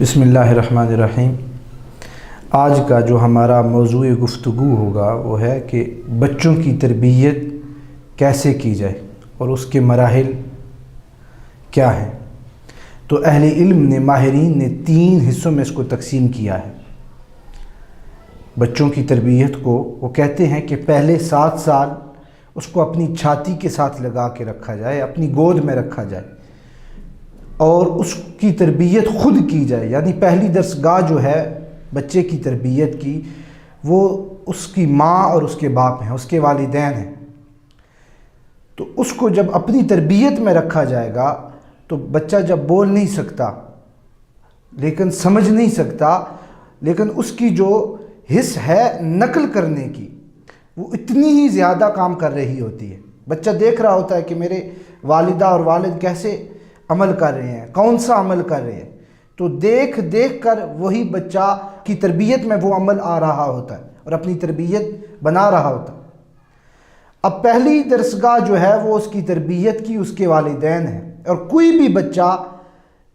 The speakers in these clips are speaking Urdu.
بسم اللہ الرحمن الرحیم۔ آج کا جو ہمارا موضوع گفتگو ہوگا وہ ہے کہ بچوں کی تربیت کیسے کی جائے اور اس کے مراحل کیا ہیں۔ تو اہل علم نے، ماہرین نے 3 حصوں میں اس کو تقسیم کیا ہے۔ بچوں کی تربیت کو وہ کہتے ہیں کہ پہلے 7 سال اس کو اپنی چھاتی کے ساتھ لگا کے رکھا جائے، اپنی گود میں رکھا جائے اور اس کی تربیت خود کی جائے، یعنی پہلی درسگاہ جو ہے بچے کی تربیت کی وہ اس کی ماں اور اس کے باپ ہیں، اس کے والدین ہیں۔ تو اس کو جب اپنی تربیت میں رکھا جائے گا تو بچہ جب بول نہیں سکتا لیکن سمجھ نہیں سکتا، لیکن اس کی جو حس ہے نقل کرنے کی وہ اتنی ہی زیادہ کام کر رہی ہوتی ہے۔ بچہ دیکھ رہا ہوتا ہے کہ میرے والدہ اور والد کیسے عمل کر رہے ہیں، کون سا عمل کر رہے ہیں، تو دیکھ دیکھ کر وہی بچہ کی تربیت میں وہ عمل آ رہا ہوتا ہے اور اپنی تربیت بنا رہا ہوتا ہے۔ اب پہلی درسگاہ جو ہے وہ اس کی تربیت کی اس کے والدین ہیں، اور کوئی بھی بچہ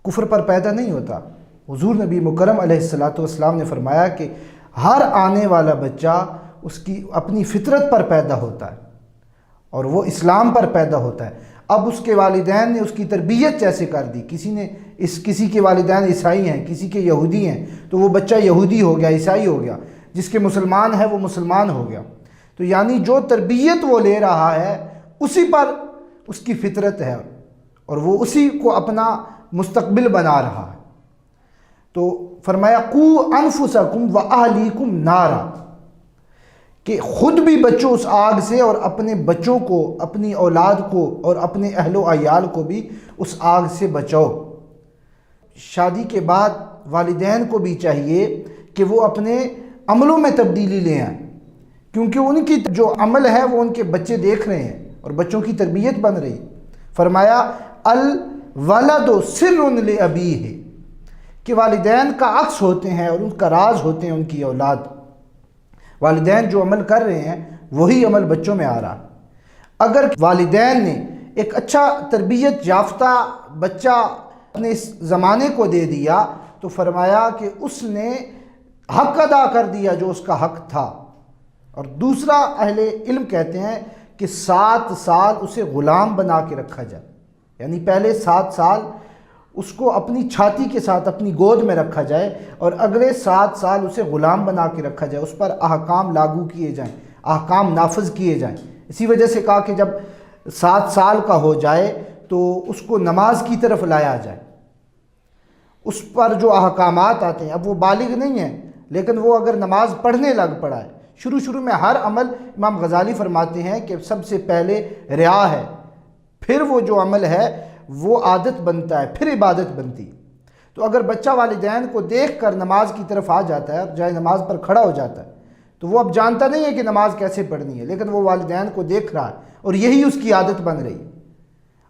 کفر پر پیدا نہیں ہوتا۔ حضور نبی مکرم علیہ السلام نے فرمایا کہ ہر آنے والا بچہ اس کی اپنی فطرت پر پیدا ہوتا ہے اور وہ اسلام پر پیدا ہوتا ہے۔ اب اس کے والدین نے اس کی تربیت جیسے کر دی، کسی کے والدین عیسائی ہیں، کسی کے یہودی ہیں، تو وہ بچہ یہودی ہو گیا، عیسائی ہو گیا۔ جس کے مسلمان ہے وہ مسلمان ہو گیا۔ تو یعنی جو تربیت وہ لے رہا ہے اسی پر اس کی فطرت ہے اور وہ اسی کو اپنا مستقبل بنا رہا ہے۔ تو فرمایا قو انفسکم واہلیکم نارا، کہ خود بھی بچو اس آگ سے اور اپنے بچوں کو، اپنی اولاد کو اور اپنے اہل و عیال کو بھی اس آگ سے بچاؤ۔ شادی کے بعد والدین کو بھی چاہیے کہ وہ اپنے عملوں میں تبدیلی لے آئیں، کیونکہ ان کی جو عمل ہے وہ ان کے بچے دیکھ رہے ہیں اور بچوں کی تربیت بن رہی۔ فرمایا الولد سر لابیہ، کہ والدین کا عکس ہوتے ہیں اور ان کا راز ہوتے ہیں ان کی اولاد۔ والدین جو عمل کر رہے ہیں وہی عمل بچوں میں آ رہا ہے۔ اگر والدین نے ایک اچھا تربیت یافتہ بچہ اپنے اس زمانے کو دے دیا تو فرمایا کہ اس نے حق ادا کر دیا جو اس کا حق تھا۔ اور دوسرا اہل علم کہتے ہیں کہ 7 سال اسے غلام بنا کے رکھا جائے، یعنی پہلے 7 سال اس کو اپنی چھاتی کے ساتھ اپنی گود میں رکھا جائے اور اگلے 7 سال اسے غلام بنا کے رکھا جائے، اس پر احکام لاگو کیے جائیں، احکام نافذ کیے جائیں۔ اسی وجہ سے کہا کہ جب 7 سال کا ہو جائے تو اس کو نماز کی طرف لایا جائے، اس پر جو احکامات آتے ہیں۔ اب وہ بالغ نہیں ہے لیکن وہ اگر نماز پڑھنے لگ پڑا ہے، شروع میں ہر عمل، امام غزالی فرماتے ہیں کہ سب سے پہلے ریا ہے، پھر وہ جو عمل ہے وہ عادت بنتا ہے، پھر عبادت بنتی ہے۔ تو اگر بچہ والدین کو دیکھ کر نماز کی طرف آ جاتا ہے اور جائے نماز پر کھڑا ہو جاتا ہے تو وہ اب جانتا نہیں ہے کہ نماز کیسے پڑھنی ہے، لیکن وہ والدین کو دیکھ رہا ہے اور یہی اس کی عادت بن رہی ہے۔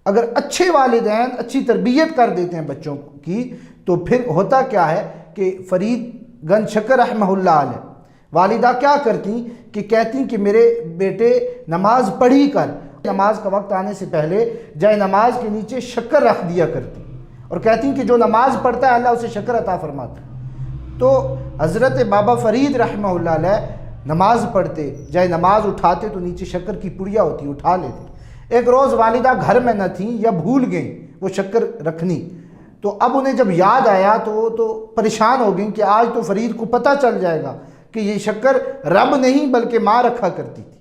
اگر اچھے والدین اچھی تربیت کر دیتے ہیں بچوں کی تو پھر ہوتا کیا ہے کہ فرید گنج شکر رحمہ اللہ علیہ، والدہ کیا کرتی کہ کہتی کہ میرے بیٹے نماز پڑھی کر، نماز کا وقت آنے سے پہلے جائے نماز کے نیچے شکر رکھ دیا کرتی اور کہتی کہ جو نماز پڑھتا ہے اللہ اسے شکر عطا فرماتا ہے۔ تو حضرت بابا فرید رحمہ اللہ علیہ نماز پڑھتے، جائے نماز اٹھاتے تو نیچے شکر کی پڑیا ہوتی، اٹھا لیتے۔ ایک روز والدہ گھر میں نہ تھیں یا بھول گئیں وہ شکر رکھنی، تو اب انہیں جب یاد آیا تو وہ تو پریشان ہو گئیں کہ آج تو فرید کو پتہ چل جائے گا کہ یہ شکر رب نہیں بلکہ ماں رکھا کرتی تھی۔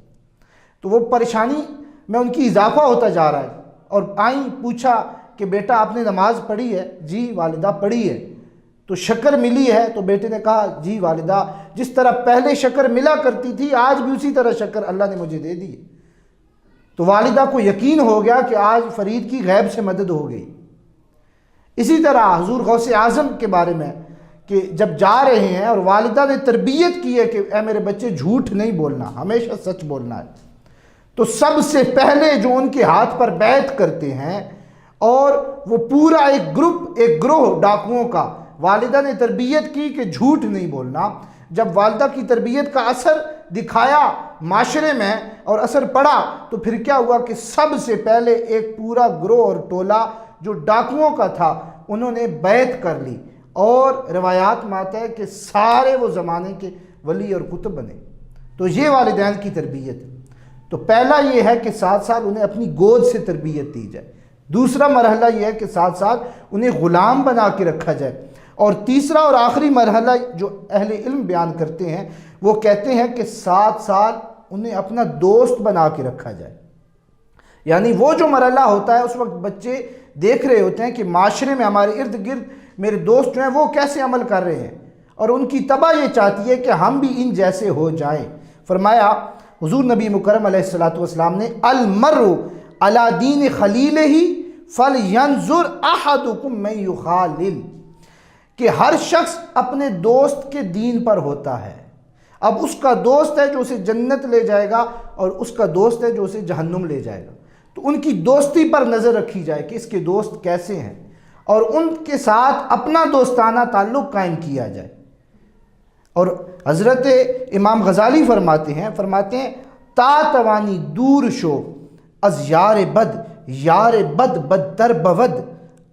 تو وہ پریشانی میں ان کی اضافہ ہوتا جا رہا ہے اور آئیں، پوچھا کہ بیٹا آپ نے نماز پڑھی ہے؟ جی والدہ پڑھی ہے۔ تو شکر ملی ہے؟ تو بیٹے نے کہا جی والدہ، جس طرح پہلے شکر ملا کرتی تھی آج بھی اسی طرح شکر اللہ نے مجھے دے دی۔ تو والدہ کو یقین ہو گیا کہ آج فرید کی غیب سے مدد ہو گئی۔ اسی طرح حضور غوث اعظم کے بارے میں کہ جب جا رہے ہیں اور والدہ نے تربیت کی ہے کہ اے میرے بچے جھوٹ نہیں بولنا، ہمیشہ سچ بولنا ہے، تو سب سے پہلے جو ان کے ہاتھ پر بیعت کرتے ہیں اور وہ پورا ایک گروہ ڈاکوؤں کا والدہ نے تربیت کی کہ جھوٹ نہیں بولنا۔ جب والدہ کی تربیت کا اثر دکھایا معاشرے میں اور اثر پڑا تو پھر کیا ہوا کہ سب سے پہلے ایک پورا گروہ اور ٹولہ جو ڈاکوؤں کا تھا انہوں نے بیعت کر لی اور روایات میں آتا ہے کہ سارے وہ زمانے کے ولی اور کتب بنے۔ تو یہ والدین کی تربیت ہے۔ تو پہلا یہ ہے کہ 7 سال انہیں اپنی گود سے تربیت دی جائے۔ دوسرا مرحلہ یہ ہے کہ 7 سال انہیں غلام بنا کے رکھا جائے۔ اور تیسرا اور آخری مرحلہ جو اہل علم بیان کرتے ہیں وہ کہتے ہیں کہ 7 سال انہیں اپنا دوست بنا کے رکھا جائے۔ یعنی وہ جو مرحلہ ہوتا ہے اس وقت بچے دیکھ رہے ہوتے ہیں کہ معاشرے میں ہمارے ارد گرد میرے دوست جو ہیں وہ کیسے عمل کر رہے ہیں، اور ان کی طبع یہ چاہتی ہے کہ ہم بھی ان جیسے ہو جائیں۔ فرمایا حضور نبی مکرم علیہ السلام نے المرء علی دین خلیلہ فلینظر احدکم من یخالل، کہ ہر شخص اپنے دوست کے دین پر ہوتا ہے۔ اب اس کا دوست ہے جو اسے جنت لے جائے گا اور اس کا دوست ہے جو اسے جہنم لے جائے گا، تو ان کی دوستی پر نظر رکھی جائے کہ اس کے دوست کیسے ہیں، اور ان کے ساتھ اپنا دوستانہ تعلق قائم کیا جائے۔ اور حضرت امام غزالی فرماتے ہیں تا توانی دور شو از یار بد بدتر بود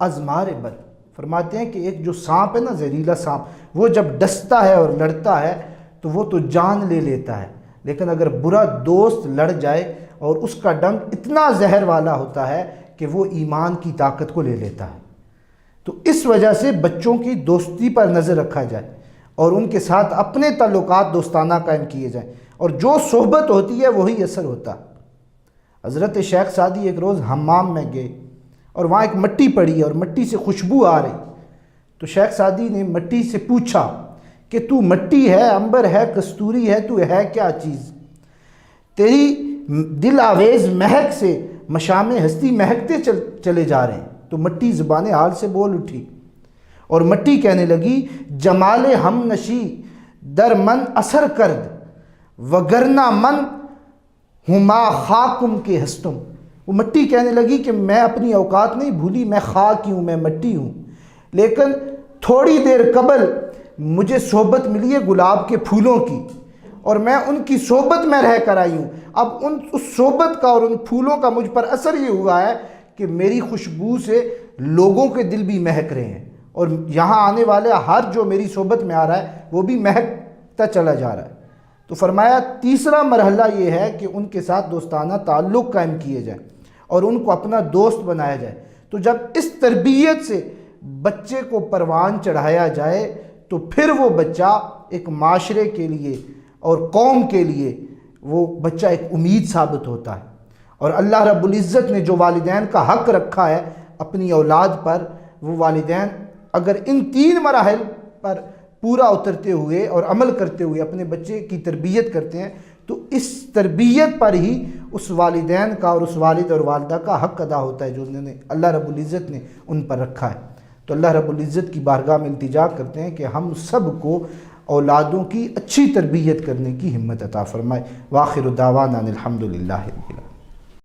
از مار بد۔ فرماتے ہیں کہ ایک جو سانپ ہے نا، زہریلا سانپ، وہ جب ڈستا ہے اور لڑتا ہے تو وہ تو جان لے لیتا ہے، لیکن اگر برا دوست لڑ جائے اور اس کا ڈنک اتنا زہر والا ہوتا ہے کہ وہ ایمان کی طاقت کو لے لیتا ہے۔ تو اس وجہ سے بچوں کی دوستی پر نظر رکھا جائے اور ان کے ساتھ اپنے تعلقات دوستانہ قائم کیے جائیں، اور جو صحبت ہوتی ہے وہی اثر ہوتا ہے۔ حضرت شیخ سعدی ایک روز حمام میں گئے اور وہاں ایک مٹی پڑی اور مٹی سے خوشبو آ رہی، تو شیخ سعدی نے مٹی سے پوچھا کہ تو مٹی ہے، عنبر ہے، کستوری ہے، تو ہے کیا چیز؟ تیری دل آویز مہک سے مشام ہستی مہکتے چلے جا رہے ہیں۔ تو مٹی زبان حال سے بول اٹھی اور مٹی کہنے لگی جمال ہم نشی در من اثر کرد وگرنہ من ہما خاکم کے ہستم۔ وہ مٹی کہنے لگی کہ میں اپنی اوقات نہیں بھولی، میں خاک ہوں، میں مٹی ہوں، لیکن تھوڑی دیر قبل مجھے صحبت ملی ہے گلاب کے پھولوں کی، اور میں ان کی صحبت میں رہ کر آئی ہوں۔ اب اس صحبت کا اور ان پھولوں کا مجھ پر اثر یہ ہوا ہے کہ میری خوشبو سے لوگوں کے دل بھی مہک رہے ہیں، اور یہاں آنے والے ہر جو میری صحبت میں آ رہا ہے وہ بھی مہکتا چلا جا رہا ہے۔ تو فرمایا تیسرا مرحلہ یہ ہے کہ ان کے ساتھ دوستانہ تعلق قائم کیے جائیں اور ان کو اپنا دوست بنایا جائے۔ تو جب اس تربیت سے بچے کو پروان چڑھایا جائے تو پھر وہ بچہ ایک معاشرے کے لیے اور قوم کے لیے وہ بچہ ایک امید ثابت ہوتا ہے۔ اور اللہ رب العزت نے جو والدین کا حق رکھا ہے اپنی اولاد پر، وہ والدین اگر ان 3 مراحل پر پورا اترتے ہوئے اور عمل کرتے ہوئے اپنے بچے کی تربیت کرتے ہیں تو اس تربیت پر ہی اس والدین کا اور اس والد اور والدہ کا حق ادا ہوتا ہے جو انہوں نے اللہ رب العزت نے ان پر رکھا ہے۔ تو اللہ رب العزت کی بارگاہ میں التجا کرتے ہیں کہ ہم سب کو اولادوں کی اچھی تربیت کرنے کی ہمت عطا فرمائے۔ وآخر دعوانا الحمدللہ رب العالمین۔